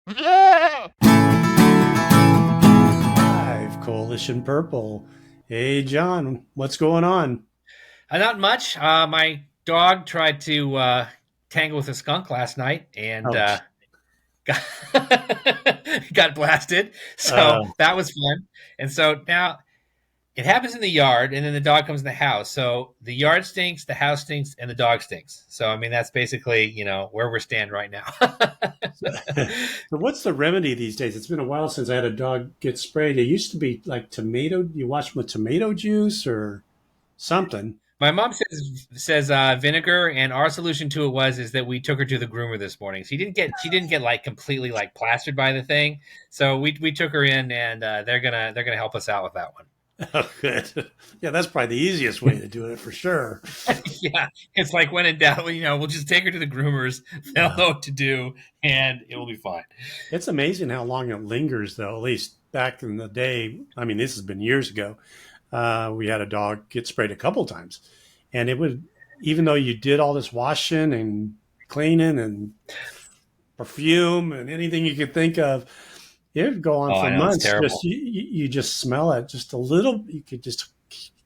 Yeah! Live Coalition Purple. Hey, John, what's going on? Not much. My dog tried to tangle with a skunk last night and Oh, got, got blasted. So uh, that was fun. And so now it happens in the yard, and then the dog comes in the house. So the yard stinks, the house stinks, and the dog stinks. So I mean, that's basically where we're standing right now. so what's the remedy these days? It's been a while since I had a dog get sprayed. It used to be like tomato. You wash them with tomato juice or something. My mom says vinegar, and our solution to it is that we took her to the groomer this morning. She didn't get like completely like plastered by the thing, so we took her in, and they're gonna help us out with that one. Oh, good. Yeah, that's probably the easiest way to do it for sure. Yeah, it's like when in doubt, we'll just take her to the groomers. They'll Uh, know what to do, and it will be fine. it's amazing how long it lingers, though. At least back in the day. I mean, this has been years ago. We had a dog get sprayed a couple times, and it would, even though you did all this washing and cleaning and perfume and anything you could think of, it would go on Oh, for I know it's months. Just terrible. you just smell it, just a little. You could just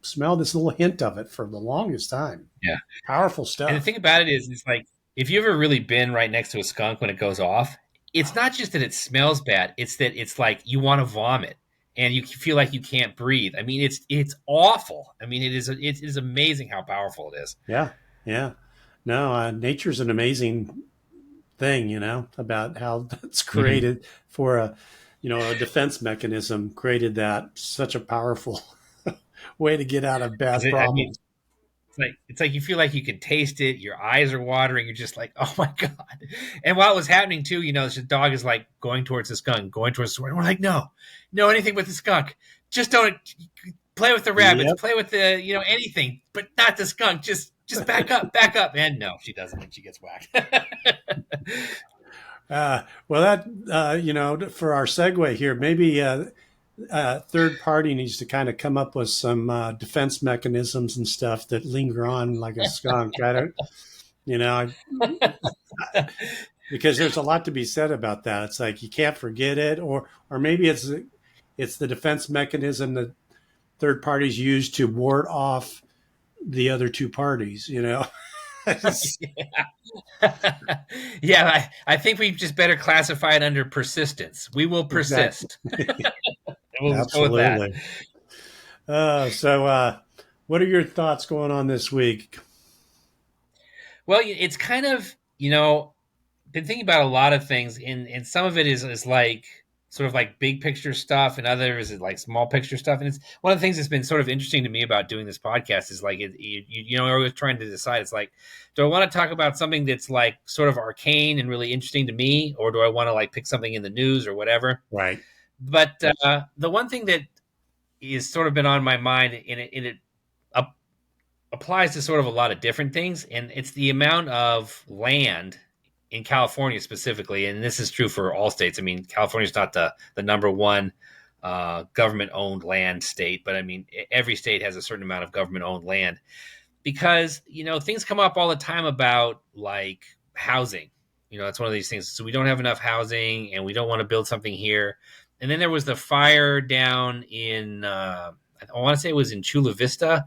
smell this little hint of it for the longest time. Yeah, Powerful and the stuff. thing about it is, it's like if you've ever really been right next to a skunk when it goes off, it's not just that it smells bad; it's that it's like you want to vomit and you feel like you can't breathe. I mean, it's awful. I mean, it is amazing how powerful it is. Yeah, yeah. No, nature's an amazing thing, about how that's Mhm. created for a defense mechanism created that such a powerful way to get out of Because bad I mean, problems. it's like you feel like you can taste it. Your eyes are watering. You're just like, oh my god! And while it was happening too, this dog is like going towards the skunk, going towards the sword. And we're like, no, no, anything but the skunk. Just don't play with the rabbits. Yep. Play with the anything, but not the skunk. Just back up, back up. And no, she doesn't, and she gets whacked. Well, that for our segue here, maybe third party needs to kind of come up with some defense mechanisms and stuff that linger on like a skunk. I don't, you know, because there's a lot to be said about that. It's like you can't forget it, or maybe it's the defense mechanism that third parties use to ward off the other two parties. Yeah, I think we just better classify it under persistence. We will Exactly. persist. And we'll just go with that. Absolutely. So, what are your thoughts going on this week? Well, it's kind of, been thinking about a lot of things, and some of it is like sort of like big picture stuff, and others is like small picture stuff. And it's one of the things that's been sort of interesting to me about doing this podcast is like I was trying to decide. It's like, do I want to talk about something that's like sort of arcane and really interesting to me, or do I want to like pick something in the news or whatever? Right. But the one thing that is sort of been on my mind, and it up, applies to sort of a lot of different things, and it's the amount of land in California specifically, and this is true for all states. I mean, California is not the number one government owned land state, but I mean, every state has a certain amount of government owned land because things come up all the time about like housing. It's one of these things. So we don't have enough housing, and we don't want to build something here. And then there was the fire down in I want to say it was in Chula Vista,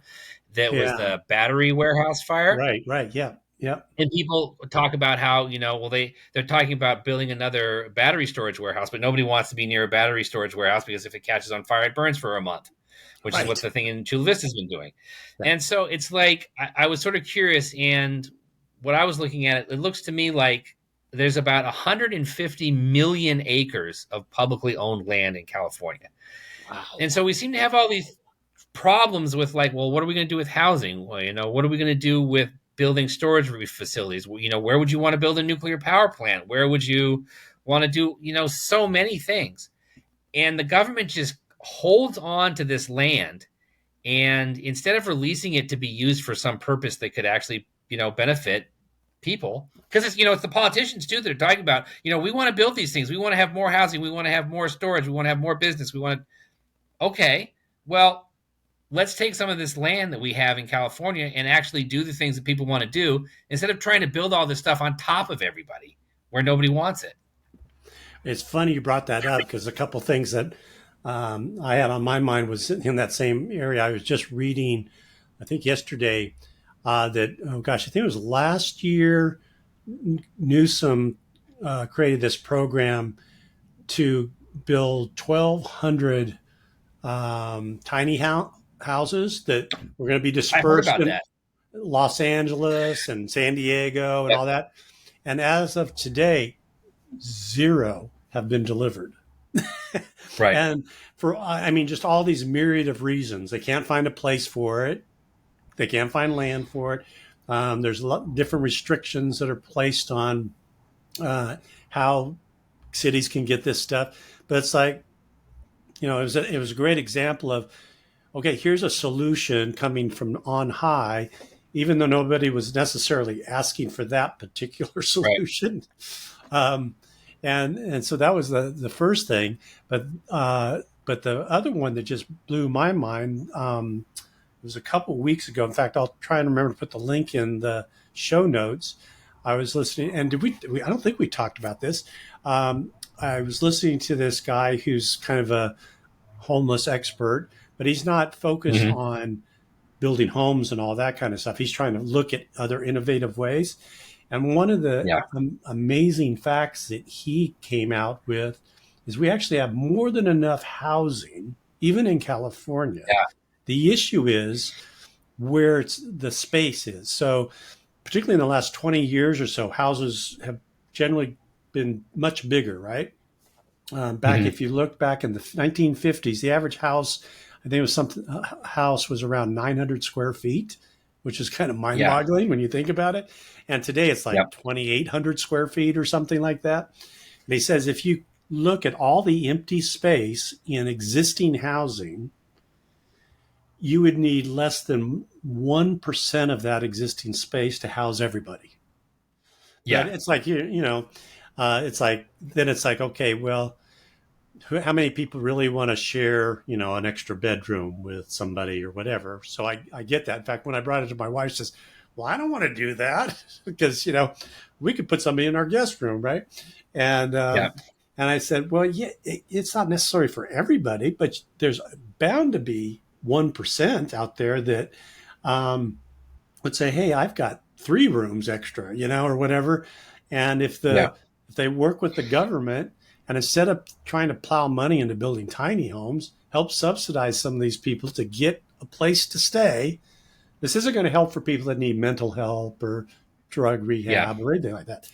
that was Yeah. the battery warehouse fire. Right. Right. Yeah. Yeah. And people talk about how well they're talking about building another battery storage warehouse, but nobody wants to be near a battery storage warehouse because if it catches on fire, it burns for a month, which is what Right. the thing in Chula Vista has been doing. Right. And so it's like I was sort of curious, and what I was looking at, it looks to me like there's about 150 million acres of publicly owned land in California. And Wow. so we seem to have all these problems with like, well, what are we going to do with housing? Well, what are we going to do with building storage facilities? Well, where would you want to build a nuclear power plant? Where would you want to do, so many things? And the government just holds on to this land, and instead of releasing it to be used for some purpose that could actually, benefit people, because it's the politicians too that are talking about, we want to build these things, we want to have more housing, we want to have more storage, we want to have more business, we want to. Okay, well, let's take some of this land that we have in California and actually do the things that people want to do instead of trying to build all this stuff on top of everybody where nobody wants it. It's funny you brought that up because a couple things that I had on my mind was in that same area. I was just reading, I think yesterday, that, oh gosh, I think it was last year, Newsom created this program to build 1,200 tiny houses that were going to be I heard dispersed about in that. Los Angeles and San Diego and Yep. all that. And as of today, zero have been delivered. Right. And for, I mean, just all these myriad of reasons. They can't find a place for it, they can't find land for it. There's a lot different restrictions that are placed on how cities can get this stuff. But it's like, it was a great example of, okay, here's a solution coming from on high, even though nobody was necessarily asking for that particular Right. solution. Um, and so that was the first thing. But the other one that just blew my mind, it was a couple weeks ago. In fact, I'll try and remember to put the link in the show notes. I was listening, and I don't think we talked about this. I was listening to this guy who's kind of a homeless expert, but he's not focused Hmm. on building homes and all that kind of stuff. He's trying to look at other innovative ways. And one of the Yeah. amazing facts that he came out with is we actually have more than enough housing, even in California. Yeah. The issue is where the space is. So, particularly in the last 20 years or so, houses have generally been much bigger, right? Back, Hmm. if you look back in the 1950s, the average house, I think it was something, house was around 900 square feet, which is kind of mind Yeah. boggling when you think about it. And today it's like Yep. 2,800 square feet or something like that. And he says if you look at all the empty space in existing housing, you would need less than 1% of that existing space to house everybody. But Yeah. it's like, it's like, then it's like, okay, well, how many people really want to share, an extra bedroom with somebody or whatever? So I get that. In fact, when I brought it to my wife, she says, well, I don't want to do that because, we could put somebody in our guest room, right? And, Yeah. and I said, well, yeah, it's not necessary for everybody, but there's bound to be 1% out there that um, would say, hey, I've got 3 rooms extra, or whatever. And Yeah. if they work with the government and instead of trying to plow money into building tiny homes, help subsidize some of these people to get a place to stay. This isn't going to help for people that need mental help or drug Yeah. rehab or anything like that.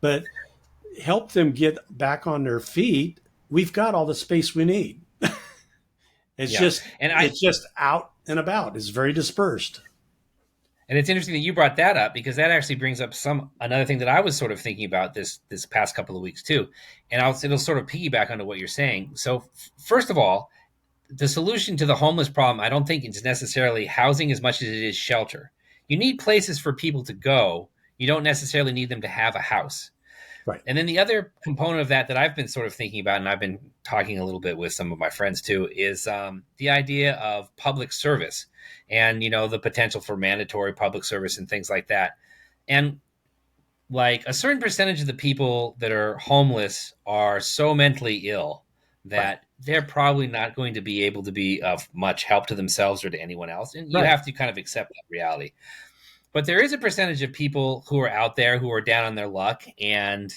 But help them get back on their feet. We've got all the space we need. It's Yeah. just And I it's just out and about. It's very dispersed. and it's interesting that you brought that up because that actually brings up another thing that I was sort of thinking about this past couple of weeks too, and it'll sort of piggyback onto what you're saying. So first of all, the solution to the homeless problem, I don't think it's necessarily housing as much as it is shelter. You need places for people to go. You don't necessarily need them to have a house. Right. And then the other component of that I've been sort of thinking about, and I've been talking a little bit with some of my friends too, is the idea of public service and the potential for mandatory public service and things like that. And like a certain percentage of the people that are homeless are so mentally ill Right. that they're probably not going to be able to be of much help to themselves or to anyone else. And you Right. have to kind of accept that reality. But there is a percentage of people who are out there who are down on their luck and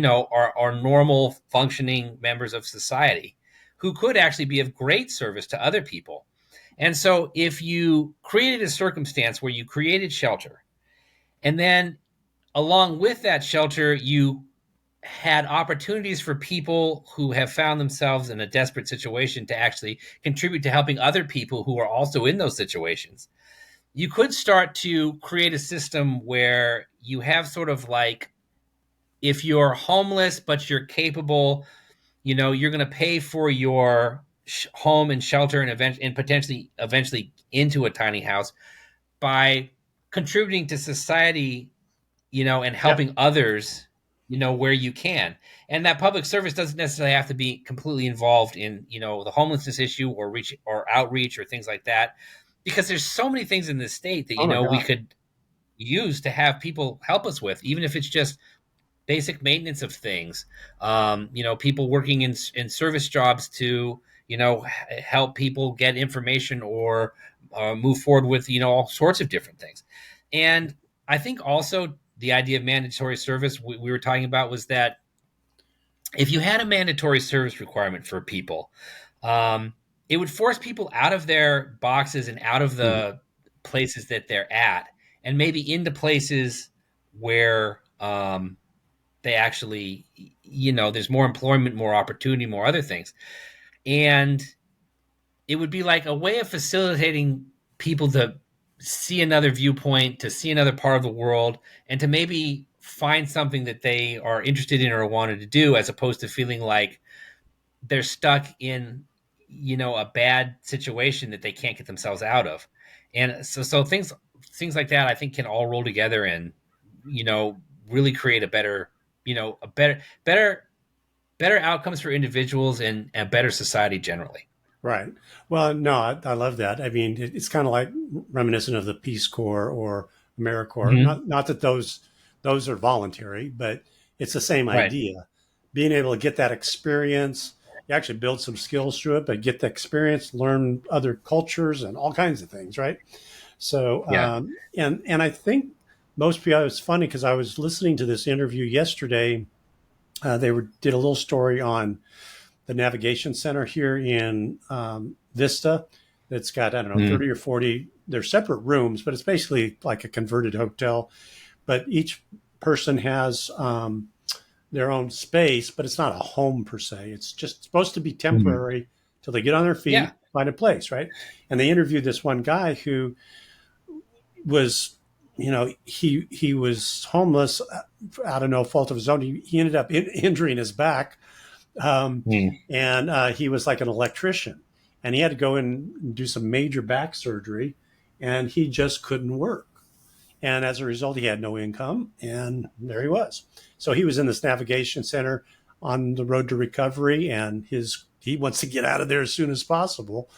are normal functioning members of society who could actually be of great service to other people. And so if you created a circumstance where you created shelter and then along with that shelter you had opportunities for people who have found themselves in a desperate situation to actually contribute to helping other people who are also in those situations, you could start to create a system where you have sort of like if you're homeless but you're capable, you're going to pay for your home and shelter and potentially eventually into a tiny house by contributing to society, and Yeah. helping others, where you can. And that public service doesn't necessarily have to be completely involved in, the homelessness issue or reach or outreach or things like that, because there's so many things in this state that, Oh my we God. could use to have people help us with, even if it's just basic maintenance of things. People working in service jobs to help people get information or move forward with all sorts of different things. And I think also the idea of mandatory service we were talking about was that if you had a mandatory service requirement for people, um, it would force people out of their boxes and out of Mhm. the places that they're at, and maybe into places where they actually, there's more employment, more opportunity, more other things. And it would be like a way of facilitating people to see another viewpoint, to see another part of the world, and to maybe find something that they are interested in or wanted to do, as opposed to feeling like they're stuck in a bad situation that they can't get themselves out of. And so things like that I think can all roll together and really create a better a better outcomes for individuals and a better society generally. Right. Well, no, I love that. I mean, it's kind of like reminiscent of the Peace Corps or AmeriCorp. Mm-hmm. Not that those are voluntary, but it's the same Right. idea. Being able to get that experience, you actually build some skills through it, but get the experience, learn other cultures and all kinds of things, right? So, Yeah. and I think most people. It's funny because I was listening to this interview yesterday. Did a little story on the navigation center here in Vista. That's got, I don't know, Mm. 30 or 40. They're separate rooms, but it's basically like a converted hotel. But each person has their own space, but it's not a home per se. It's just supposed to be Mm. temporary till they get on their Yeah. feet, find a place, right? And they interviewed this one guy who was, he was homeless out of no fault of his own. He ended up injuring his back, um, Mm. and he was like an electrician, and he had to go in and do some major back surgery, and he just couldn't work. And as a result, he had no income, and there he was. So he was in this navigation center on the road to recovery, and he wants to get out of there as soon as possible.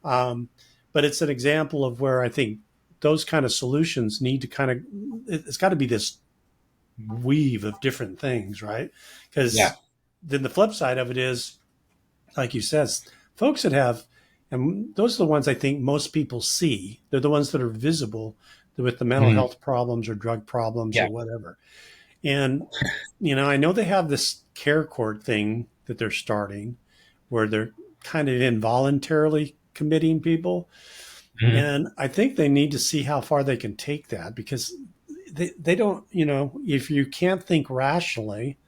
Um, but it's an example of where I think those kind of solutions need to kind of, it's got to be this weave of different things, right? Yeah. Because then the flip side of it is, like you said, folks that have, and those are the ones I think most people see. They're the ones that are visible with the mental Mm. health problems or drug problems Yeah. or whatever. And, I know they have this care court thing that they're starting where they're kind of involuntarily committing people. Mm. And I think they need to see how far they can take that because they don't, if you can't think rationally,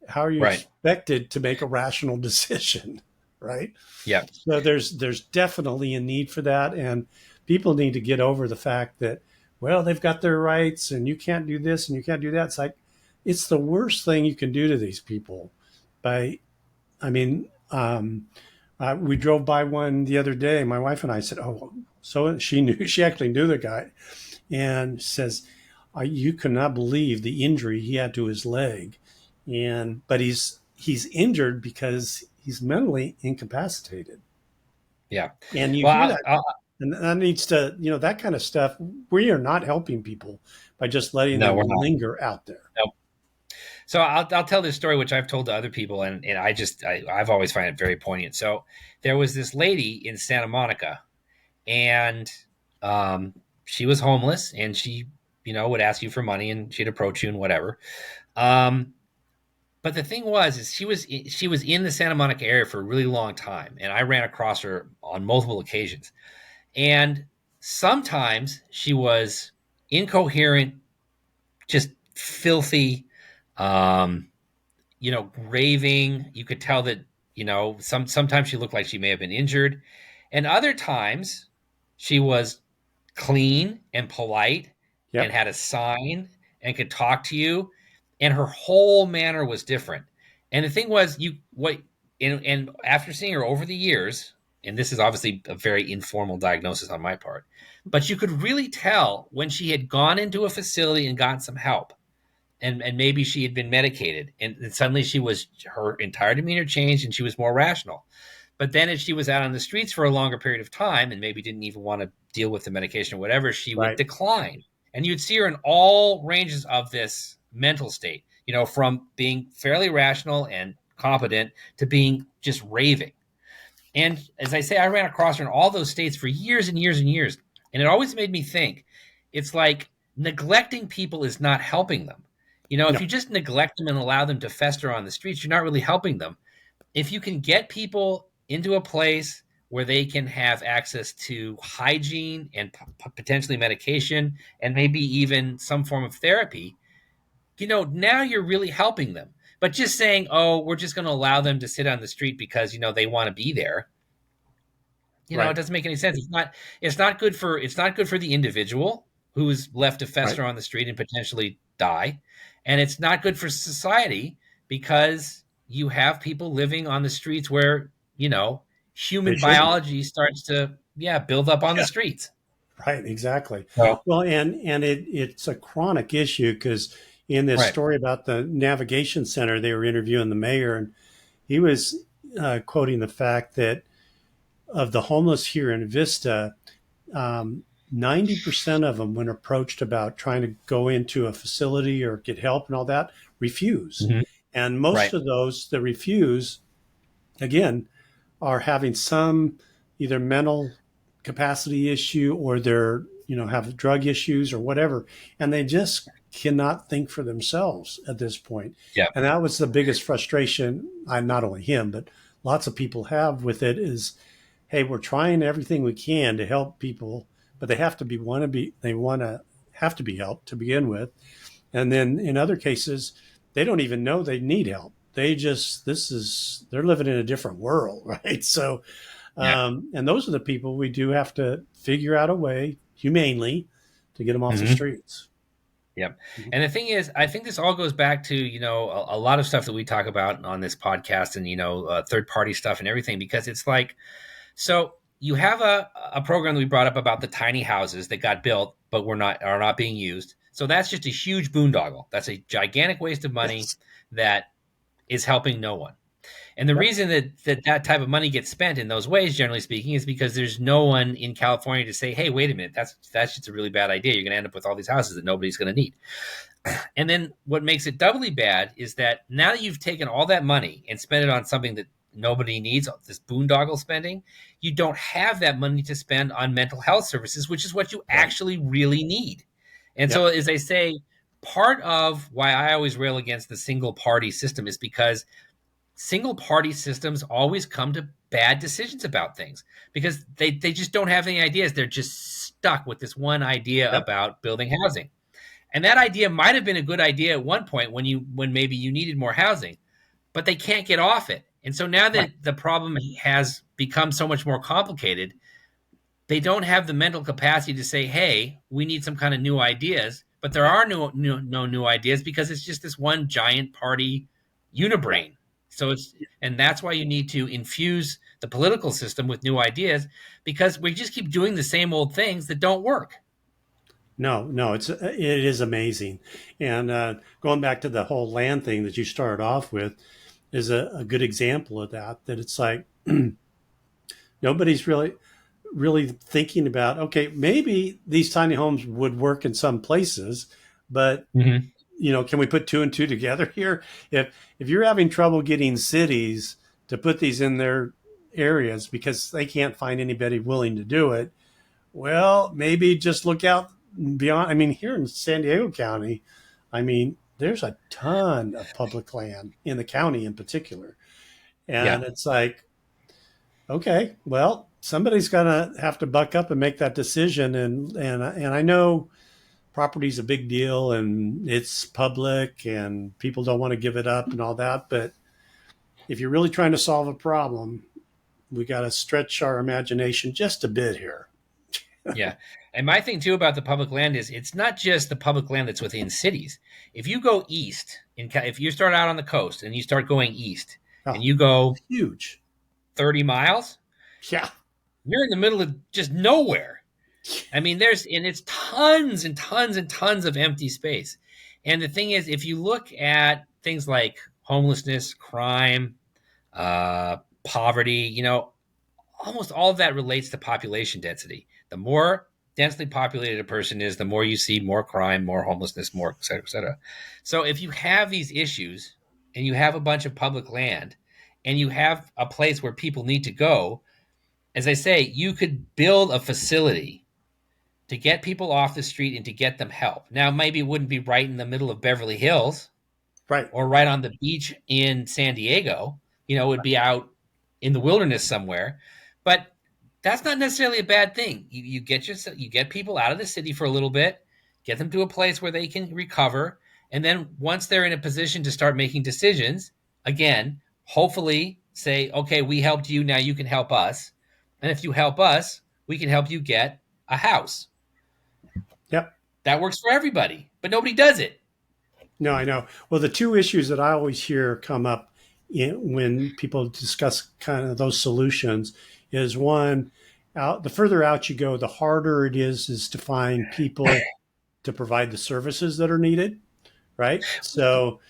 how are you Right. expected to make a rational decision? Right. Yeah. So there's definitely a need for that. And people need to get over the fact that, well, they've got their rights and you can't do this and you can't do that. It's like, it's the worst thing you can do to these people by, I mean, we drove by one the other day. My wife and I said, "Oh, so she actually knew the guy," and says, "You cannot believe the injury he had to his leg, but he's injured because he's mentally incapacitated." Yeah. And you Well, hear that, and that needs to, that kind of stuff. We are not helping people by just letting no, them we're not. linger out there. No. So I'll tell this story, which I've told to other people, and I've always find it very poignant. So there was this lady in Santa Monica, and um, she was homeless, and she would ask you for money, and she'd approach you and whatever. Um, but the thing was, is she was in the Santa Monica area for a really long time, and I ran across her on multiple occasions, and sometimes she was incoherent, just filthy. Um, raving. You could tell that, sometimes she looked like she may have been injured. And other times she was clean and polite and Yep. had a sign and could talk to you. And her whole manner was different. And the thing was, and after seeing her over the years, and this is obviously a very informal diagnosis on my part, but you could really tell when she had gone into a facility and gotten some help, and maybe she had been medicated, and suddenly her entire demeanor changed and she was more rational. But then as she was out on the streets for a longer period of time and maybe didn't even want to deal with the medication or whatever, she would Right. decline. And you'd see her in all ranges of this mental state. from being fairly rational and competent to being just raving. And as I say, I ran across her in all those states for years and years and years. And it always made me think it's like neglecting people is not helping them. If No, you just neglect them and allow them to fester on the streets, you're not really helping them. If you can get people into a place where they can have access to hygiene and potentially medication and maybe even some form of therapy, now you're really helping them. But just saying, oh, we're just going to allow them to sit on the street because, they want to be there, it right, doesn't make any sense. It's not good for the individual who is left to right. fester on the street and potentially die. And it's not good for society because you have people living on the streets where, They human shouldn't. biology starts to, build up on the Yeah, streets. right, exactly. So, Well, and it's a chronic issue because in this right. story about the navigation center, they were interviewing the mayor, and he was quoting the fact that of the homeless here in Vista, 90% of them, when approached about trying to go into a facility or get help and all that, refuse. Mhm. And most Right. of those that refuse, again, are having some either mental capacity issue or they're, have drug issues or whatever. And they just cannot think for themselves at this point. Yeah. And that was the biggest frustration, not only him, but lots of people have with it is, hey, we're trying everything we can to help people, but they have to have to be helped to begin with. And then in other cases, they don't even know they need help. They're living in a different world, right? So, Yeah. and those are the people we do have to figure out a way humanely to get them off the Mhm. streets. Yep. And the thing is, I think this all goes back to, a lot of stuff that we talk about on this podcast and, third party stuff and everything, because it's like, so you have a program that we brought up about the tiny houses that got built, but are not being used. So that's just a huge boondoggle. That's a gigantic waste of money Yes. that is helping no one. And the Yep. reason that type of money gets spent in those ways, generally speaking, is because there's no one in California to say, "Hey, wait a minute, that's just a really bad idea. You're going to end up with all these houses that nobody's going to need." And then what makes it doubly bad is that now that you've taken all that money and spent it on something that nobody needs, this boondoggle spending, you don't have that money to spend on mental health services, which is what you Right. actually really need. And so, Yep. as I say, part of why I always rail against the single party system is because single party systems always come to bad decisions about things because they just don't have any ideas. They're just stuck with this one idea Yep. about building housing. And that idea might have been a good idea at one point when maybe you needed more housing, but they can't get off it. And so now Right. that the problem has become so much more complicated, they don't have the mental capacity to say, "Hey, we need some kind of new ideas." But there are no new ideas because it's just this one giant party Right. unibrain. And that's why you need to infuse the political system with new ideas because we just keep doing the same old things that don't work. No, no, it is amazing. And going back to the whole land thing that you started off with is a good example of that. That it's like nobody's really thinking about. Okay, maybe these tiny homes would work in some places, but Mm-hmm. can we put two and two together here? If you're having trouble getting cities to put these in their areas because they can't find anybody willing to do it, well, maybe just look out beyond. I mean, here in San Diego County, I mean, there's a ton of public land in the county in particular. And Yeah. it's like, okay, well, somebody's gonna have to buck up and make that decision. And I know property's a big deal and it's public and people don't want to give it up and all that. But if you're really trying to solve a problem, we got to stretch our imagination just a bit here. Yeah. And my thing too about the public land is it's not just the public land that's within cities. If you go east, if you start out on the coast and you start going east and Oh, you go huge. 30 miles, Yeah. you're in the middle of just nowhere. I mean, it's tons and tons and tons of empty space. And the thing is, if you look at things like homelessness, crime, poverty, almost all of that relates to population density. The more densely populated a person is, the more you see more crime, more homelessness, more et cetera, et cetera. So if you have these issues and you have a bunch of public land and you have a place where people need to go, as I say, you could build a facility to get people off the street and to get them help. Now, maybe it wouldn't be right in the middle of Beverly Hills Right. or right on the beach in San Diego. It would be out in the wilderness somewhere. But that's not necessarily a bad thing. You get people out of the city for a little bit, get them to a place where they can recover, and then once they're in a position to start making decisions, again, hopefully say, okay, we helped you, now you can help us. And if you help us, we can help you get a house. Yep. That works for everybody, but nobody does it. No, I know. Well, the two issues that I always hear come up when people discuss kind of those solutions is one, the further out you go, the harder it is to find people to provide the services that are needed, right? So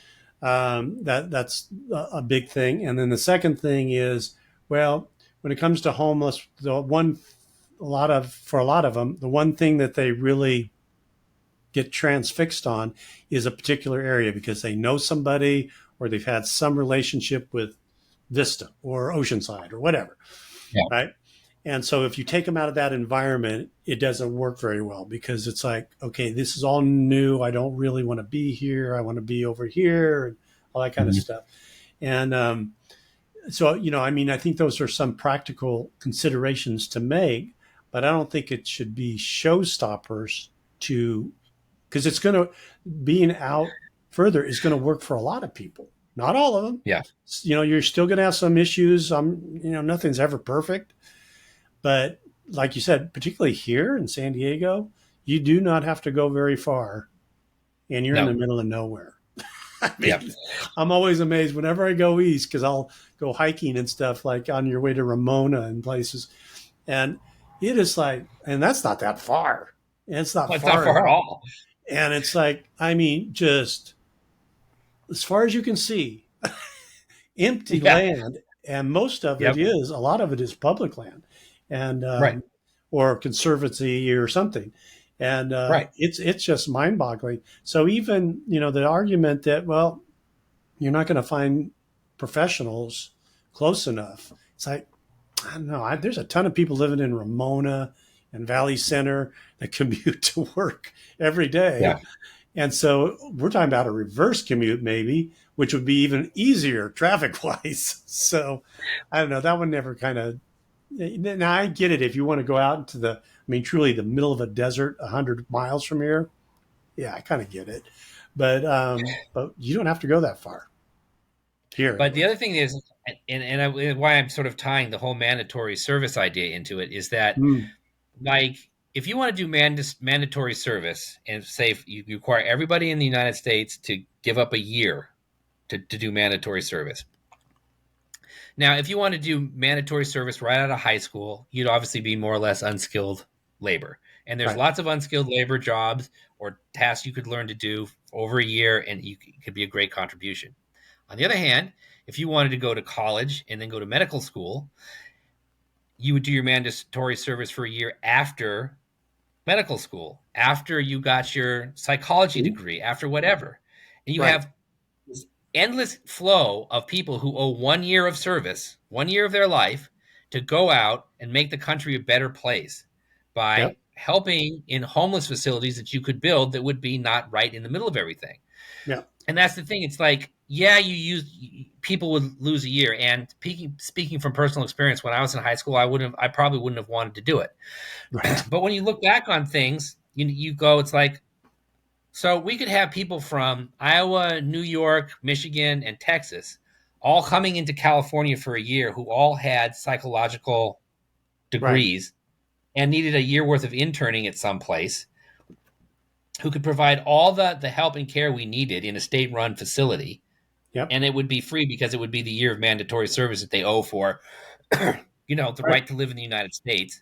that's a big thing. And then the second thing is, well, when it comes to homeless, for a lot of them, the one thing that they really get transfixed on is a particular area because they know somebody or they've had some relationship with Vista or Oceanside or whatever, Yeah. right? And so if you take them out of that environment, it doesn't work very well because it's like, okay, this is all new. I don't really want to be here. I want to be over here and all that kind of stuff. And so, I mean, I think those are some practical considerations to make, but I don't think it should be showstoppers because it's going to, being out further is going to work for a lot of people, not all of them. Yeah. You're still going to have some issues. Nothing's ever perfect. But like you said, particularly here in San Diego, you do not have to go very far and you're in the middle of nowhere. I mean, I'm always amazed whenever I go east because I'll go hiking and stuff like on your way to Ramona and places. And it is like, and that's not that far. It's not far at all. And it's like, I mean, just as far as you can see, empty land. And most of it is, a lot of it is public land and, or conservancy or something. And it's just mind boggling. So even, the argument that, well, you're not going to find professionals close enough. It's like, I don't know. There's a ton of people living in Ramona and Valley Center that commute to work every day. Yeah. And so we're talking about a reverse commute maybe, which would be even easier traffic wise. So I don't know. That one never kind of, now I get it. If you want to go out into truly the middle of a desert, 100 miles from here. Yeah, I kind of get it. But you don't have to go that far here. But the other thing is, and why I'm sort of tying the whole mandatory service idea into it is that, like, if you want to do mandatory service and say you require everybody in the United States to give up a year to do mandatory service. Now, if you want to do mandatory service right out of high school, you'd obviously be more or less unskilled labor. And there's lots of unskilled labor jobs or tasks you could learn to do over a year, and it could be a great contribution. On the other hand, if you wanted to go to college and then go to medical school, you would do your mandatory service for a year after medical school, after you got your psychology degree, after whatever. And you have this endless flow of people who owe 1 year of service, 1 year of their life, to go out and make the country a better place by helping in homeless facilities that you could build that would be not right in the middle of everything. Yeah. And that's the thing. It's like, people would lose a year. And speaking from personal experience, when I was in high school, I probably wouldn't have wanted to do it. Right. But when you look back on things, you go, it's like, so we could have people from Iowa, New York, Michigan, and Texas all coming into California for a year who all had psychological degrees and needed a year worth of interning at some place, who could provide all the help and care we needed in a state-run facility. Yep. And it would be free because it would be the year of mandatory service that they owe for, the right to live in the United States.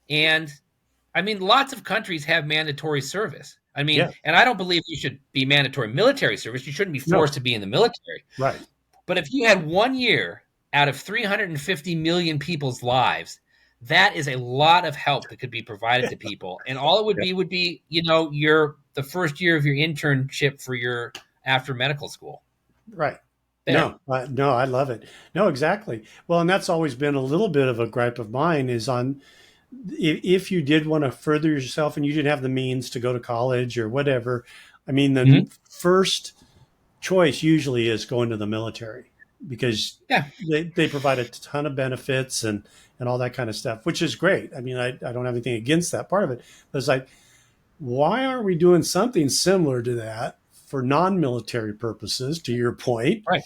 And I mean, lots of countries have mandatory service. I mean, and I don't believe you should be mandatory military service. You shouldn't be forced to be in the military. Right. But if you had 1 year out of 350 million people's lives that is a lot of help that could be provided to people. And all it Yeah. would be, your the first year of your internship for your after medical school. Right. There. No, I love it. No, exactly. Well, and that's always been a little bit of a gripe of mine is on if you did want to further yourself and you didn't have the means to go to college or whatever. I mean, the Hmm. first choice usually is going to the military because Yeah. they provide a ton of benefits and all that kind of stuff, which is great. I mean, I don't have anything against that part of it. But it's like, why aren't we doing something similar to that for non-military purposes, to your point, Right.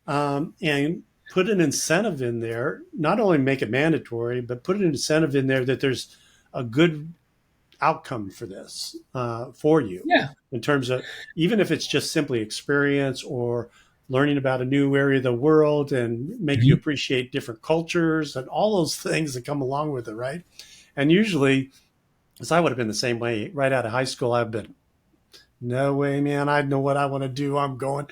and put an incentive in there, not only make it mandatory, but put an incentive in there that there's a good outcome for this for you Yeah. in terms of even if it's just simply experience or learning about a new area of the world and make you Hmm. appreciate different cultures and all those things that come along with it, right? And usually, as I would have been the same way right out of high school, I've been, no way, man, I know what I want to do. I'm going.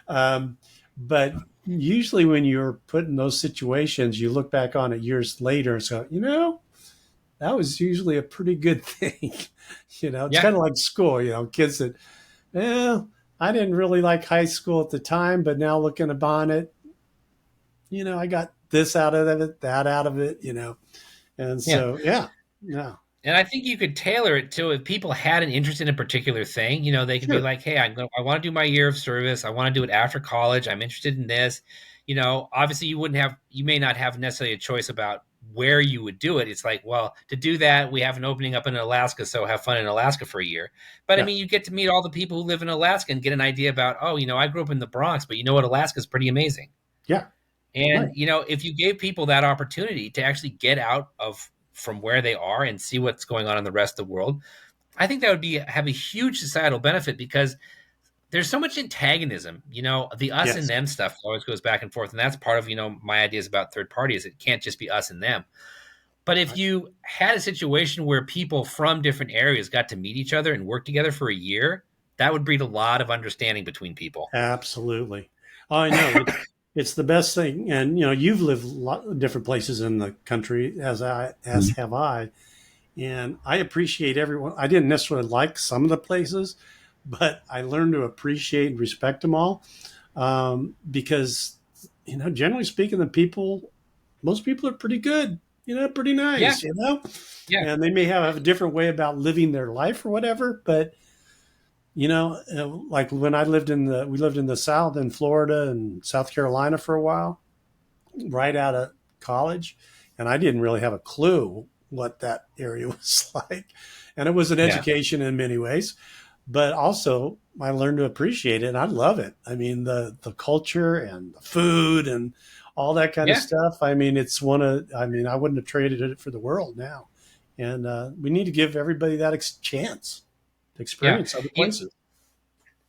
But usually, when you're put in those situations, you look back on it years later and go, that was usually a pretty good thing. It's Yeah. kind of like school, kids that, well, I didn't really like high school at the time, but now looking upon it, I got this out of it, that out of it. And Yeah. so, yeah, no, And I think you could tailor it to if people had an interest in a particular thing, they could be sure. like, "Hey, I want to do my year of service. I want to do it after college. I'm interested in this." Obviously you may not have necessarily a choice about where you would do it. It's like, well, to do that, we have an opening up in Alaska, so have fun in Alaska for a year. But I Yeah, mean, you get to meet all the people who live in Alaska and get an idea about, oh, I grew up in the Bronx, but you know what? Alaska's pretty amazing. yeah, And right. if you gave people that opportunity to actually get out of from where they are and see what's going on in the rest of the world, I think that would be have a huge societal benefit because there's so much antagonism. The us and Yes, them stuff always goes back and forth, and that's part of my ideas about third parties. It can't just be us and them. But if right. you had a situation where people from different areas got to meet each other and work together for a year, that would breed a lot of understanding between people. Absolutely. Oh, I know it's the best thing. And, you've lived a lot of different places in the country as have I. And I appreciate everyone. I didn't necessarily like some of the places, but I learned to appreciate and respect them all because, generally speaking, most people are pretty good, pretty Yeah, nice, yeah, and they may have a different way about living their life or whatever. But, like when we lived in the South in Florida and South Carolina for a while, right out of college, and I didn't really have a clue what that area was like. And it was an yeah, education in many ways, but also I learned to appreciate it. And I love it. I mean, the culture and the food and all that kind of yeah, stuff. I mean, I wouldn't have traded it for the world now. And we need to give everybody that chance to yeah. experience other You, places.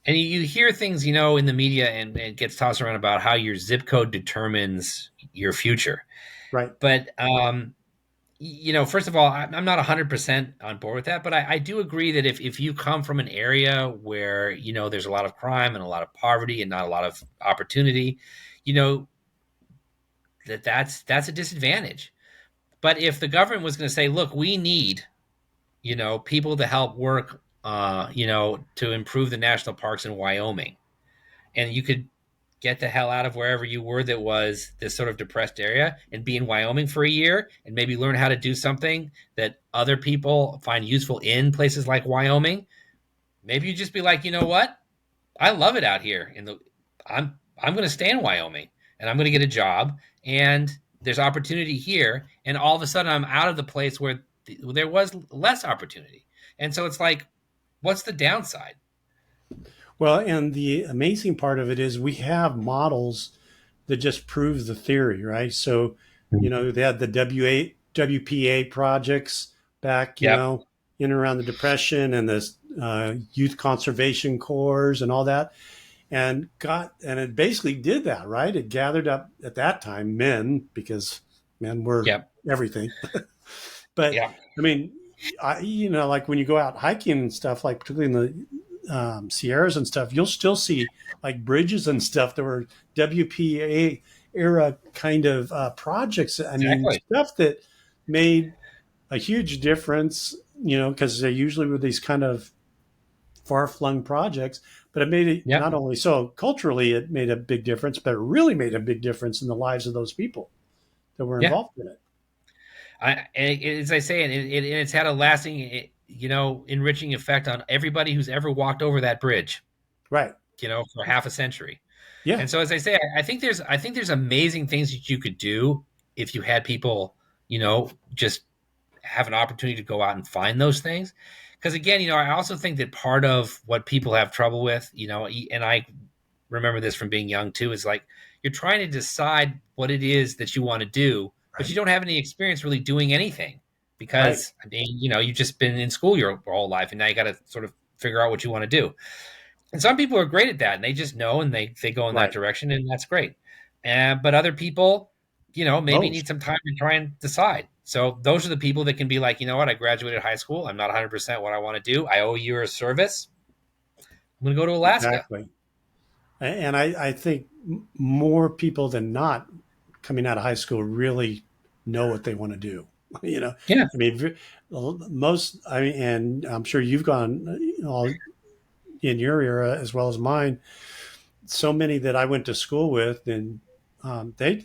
And you hear things, in the media and it gets tossed around about how your zip code determines your future. Right. But, first of all, I'm not 100% on board with that, but I do agree that if you come from an area where, there's a lot of crime and a lot of poverty and not a lot of opportunity, you know, that's a disadvantage. But if the government was going to say, look, we need, people to help work, to improve the national parks in Wyoming, and you could get the hell out of wherever you were that was this sort of depressed area and be in Wyoming for a year and maybe learn how to do something that other people find useful in places like Wyoming. Maybe you just be like, you know what? I love it out here. I'm going to stay in Wyoming and I'm going to get a job and there's opportunity here. And all of a sudden I'm out of the place where there was less opportunity. And so it's like, what's the downside? Well, and the amazing part of it is we have models that just prove the theory, right? So, they had the WPA projects back, Yep. in and around the Depression and the youth conservation corps and all that. And it basically did that, right? It gathered up at that time men because men were Yep. everything. But Yep. I mean, like when you go out hiking and stuff, like particularly in the Sierras and stuff, you'll still see like bridges and stuff that were WPA era kind of projects. I mean, Exactly. stuff that made a huge difference, because they usually were these kind of far flung projects, but it made it Yep. not only so culturally, it made a big difference, but it really made a big difference in the lives of those people that were Yeah. involved in it. As I say, it's had a lasting, enriching effect on everybody who's ever walked over that bridge, Right. for half a century. Yeah. And so, as I say, I think there's amazing things that you could do if you had people, just have an opportunity to go out and find those things. Because again, I also think that part of what people have trouble with, and I remember this from being young too, is like you're trying to decide what it is that you want to do, but Right. you don't have any experience really doing anything Right. because, I mean, you've just been in school your whole life, and now you got to sort of figure out what you want to do. And some people are great at that, and they just know, and they go in that Right. direction, and that's great. But other people, maybe need Most. some time to try and decide. So those are the people that can be like, you know what, I graduated high school. I'm not 100% what I want to do. I owe you a service. I'm going to go to Alaska. Exactly. And I think more people than not coming out of high school really know what they want to do. Yeah. I mean, most, I mean, and I'm sure you've gone all in your era as well as mine. So many that I went to school with, and they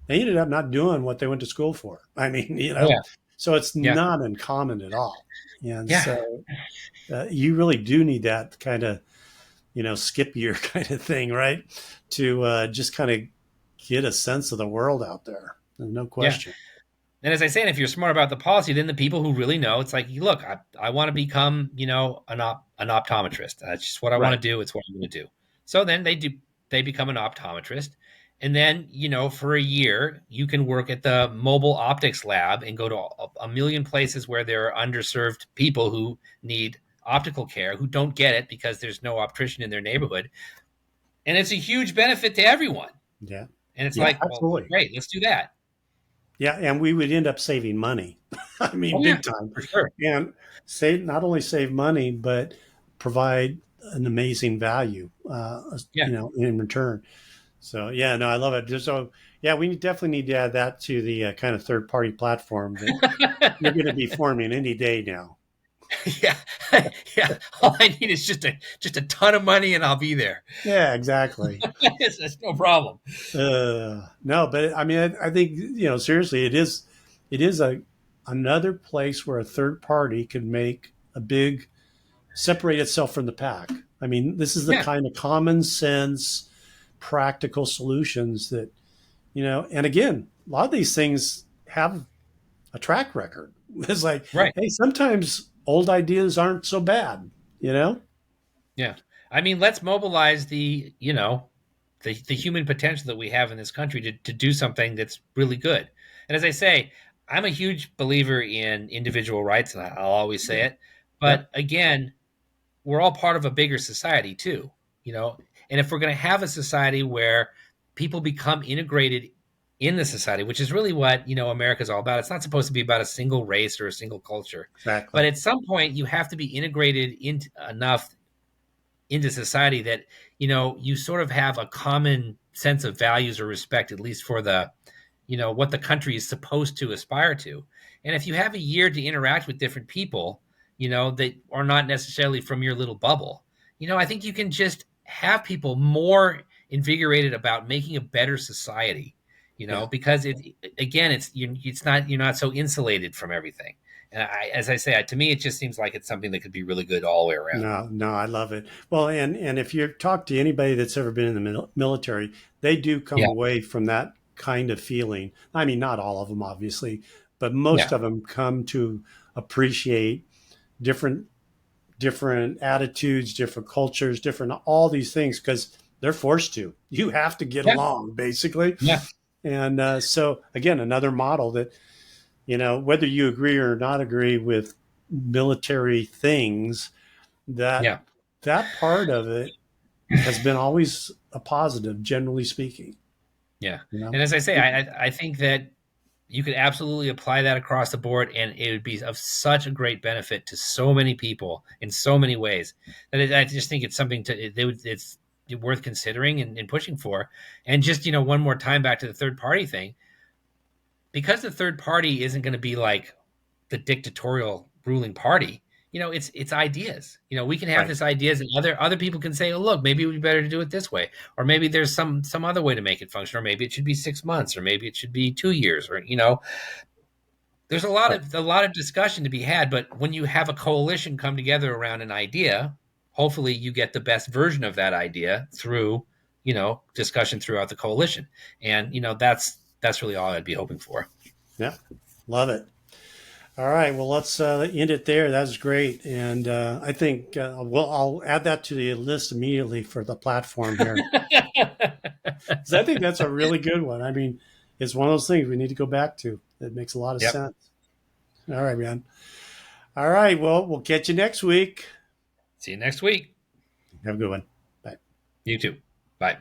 ended up not doing what they went to school for. I mean, Oh, yeah. so it's Yeah. not uncommon at all. And Yeah. so you really do need that kind of, skip year kind of thing, right? To just kind of get a sense of the world out there. No Yeah. question. And as I say, if you're smart about the policy, then the people who really know, it's like, look, I want to become, an optometrist. That's just what I want Right. to do. It's what I'm going to do. So then they become an optometrist. And then, for a year, you can work at the mobile optics lab and go to a million places where there are underserved people who need optical care, who don't get it because there's no optician in their neighborhood. And it's a huge benefit to everyone. Yeah. And it's Yeah, like, well, absolutely. great, let's do that. Yeah. And we would end up saving money. I mean, Oh, yeah, big time. for sure. And not only save money, but provide an amazing value, Yeah. in return. So yeah, no, I love it. So yeah, we definitely need to add that to the kind of third party platform that you're going to be forming any day now. Yeah, yeah. All I need is just a ton of money, and I'll be there. Yeah, exactly. It's no problem. No, but I mean, I think seriously, it is another place where a third party can make a big separate itself from the pack. I mean, this is the Yeah, kind of common sense, practical solutions that And again, a lot of these things have a track record. It's like, right. hey, sometimes old ideas aren't so bad, you know? Yeah. I mean, let's mobilize the human potential that we have in this country to do something that's really good. And as I say, I'm a huge believer in individual rights, and I'll always say Yeah. it. Yep. But again, we're all part of a bigger society too, you know. And if we're going to have a society where people become integrated in the society, which is really what America's all about. It's not supposed to be about a single race or a single culture, but Exactly. at some point you have to be integrated into enough into society that you sort of have a common sense of values or respect, at least for the what the country is supposed to aspire to. And if you have a year to interact with different people, that are not necessarily from your little bubble, I think you can just have people more invigorated about making a better society, Yeah. because you're not so insulated from everything. And as I say, to me, it just seems like it's something that could be really good all the way around. No, no, I love it. Well, and if you talk to anybody that's ever been in the military, they do come Yeah, away from that kind of feeling. I mean, not all of them, obviously, but yeah, most of them come to appreciate different attitudes, different cultures, different all these things because they're forced to. You have to get yeah, along, basically. yeah, And so, again, another model that whether you agree or not agree with military things, that yeah. that part of it has been always a positive, generally speaking. Yeah. You know, And as I say, I think that you could absolutely apply that across the board, and it would be of such a great benefit to so many people in so many ways that I just think it's something it's worth considering and pushing for. And just one more time back to the third party thing. because the third party isn't going to be like the dictatorial ruling party. It's ideas. We can have Right. this ideas, and other people can say, oh, look, maybe it would be better to do it this way, or maybe there's some other way to make it function, or maybe it should be 6 months, or maybe it should be 2 years, or there's Right. a lot of discussion to be had. But when you have a coalition come together around an idea, hopefully you get the best version of that idea through discussion throughout the coalition, and that's really all I'd be hoping for. Yeah. Love it. All right. Well, let's end it there. That was great. And I think I'll add that to the list immediately for the platform here. Because I think that's a really good one. I mean, it's one of those things we need to go back to. It makes a lot of Yep. sense. All right, man. All right. Well, we'll catch you next week. See you next week. Have a good one. Bye. You too. Bye.